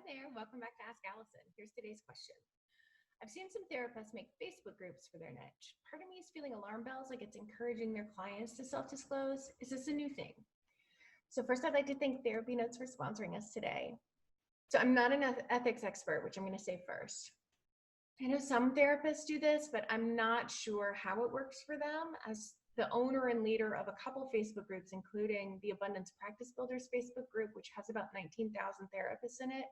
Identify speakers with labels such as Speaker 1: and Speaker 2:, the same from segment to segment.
Speaker 1: there, welcome back to Ask Allison. Here's today's question. I've seen some therapists make Facebook groups for their niche. Part of me is feeling alarm bells like it's encouraging their clients to self-disclose. Is this a new thing? So first, I'd like to thank Therapy Notes for sponsoring us today. So I'm not an ethics expert, which I'm going to say first. I know some therapists do this, but I'm not sure how it works for them. As the owner and leader of a couple Facebook groups, including the Abundance Practice Builders Facebook group, which has about 19,000 therapists in it,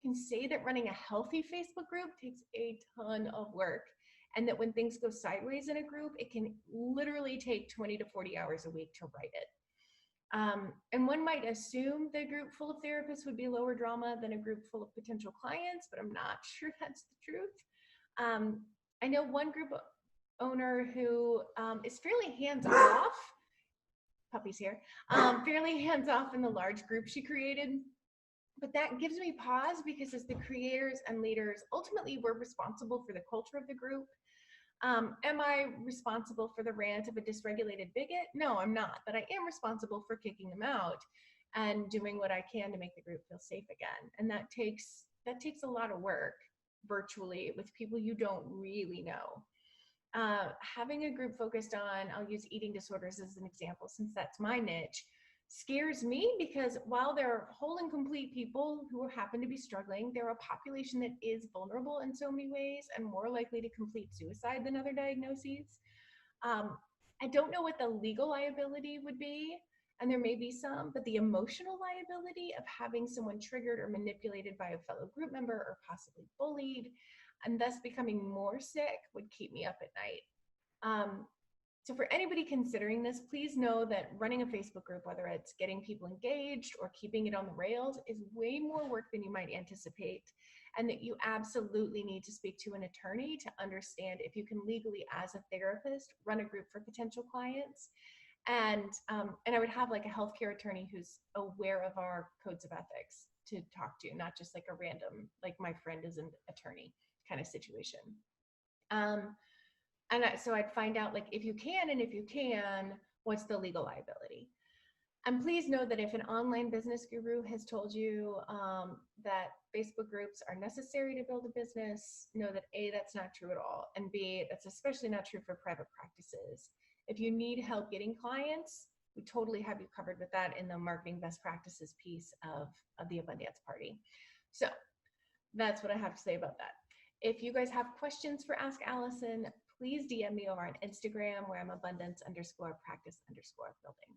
Speaker 1: can say that running a healthy Facebook group takes a ton of work, and that when things go sideways in a group, it can literally take 20 to 40 hours a week to write it. And one might assume that a group full of therapists would be lower drama than a group full of potential clients, but I'm not sure that's the truth. I know one group owner who is fairly hands-off, puppies here, fairly hands-off in the large group she created. But that gives me pause because as the creators and leaders, ultimately we're responsible for the culture of the group. Am I responsible for the rant of a dysregulated bigot? No, I'm not, but I am responsible for kicking them out and doing what I can to make the group feel safe again. And that takes a lot of work virtually with people you don't really know. Having a group focused on, I'll use eating disorders as an example, since that's my niche, scares me because while there are whole and complete people who happen to be struggling, they're a population that is vulnerable in so many ways and more likely to complete suicide than other diagnoses. I don't know what the legal liability would be, and there may be some, but the emotional liability of having someone triggered or manipulated by a fellow group member or possibly bullied and thus becoming more sick would keep me up at night. So for anybody considering this, please know that running a Facebook group, whether it's getting people engaged or keeping it on the rails, is way more work than you might anticipate, and that you absolutely need to speak to an attorney to understand if you can legally, as a therapist, run a group for potential clients. And I would have like a healthcare attorney who's aware of our codes of ethics to talk to, not just like a random, like my friend is an attorney kind of situation. So I'd find out like if you can, and if you can, what's the legal liability? And please know that if an online business guru has told you that Facebook groups are necessary to build a business, know that A, that's not true at all. And B, that's especially not true for private practices. If you need help getting clients, we totally have you covered with that in the marketing best practices piece of the Abundance Party. So that's what I have to say about that. If you guys have questions for Ask Allison, please DM me over on Instagram where I'm abundance_practice_building.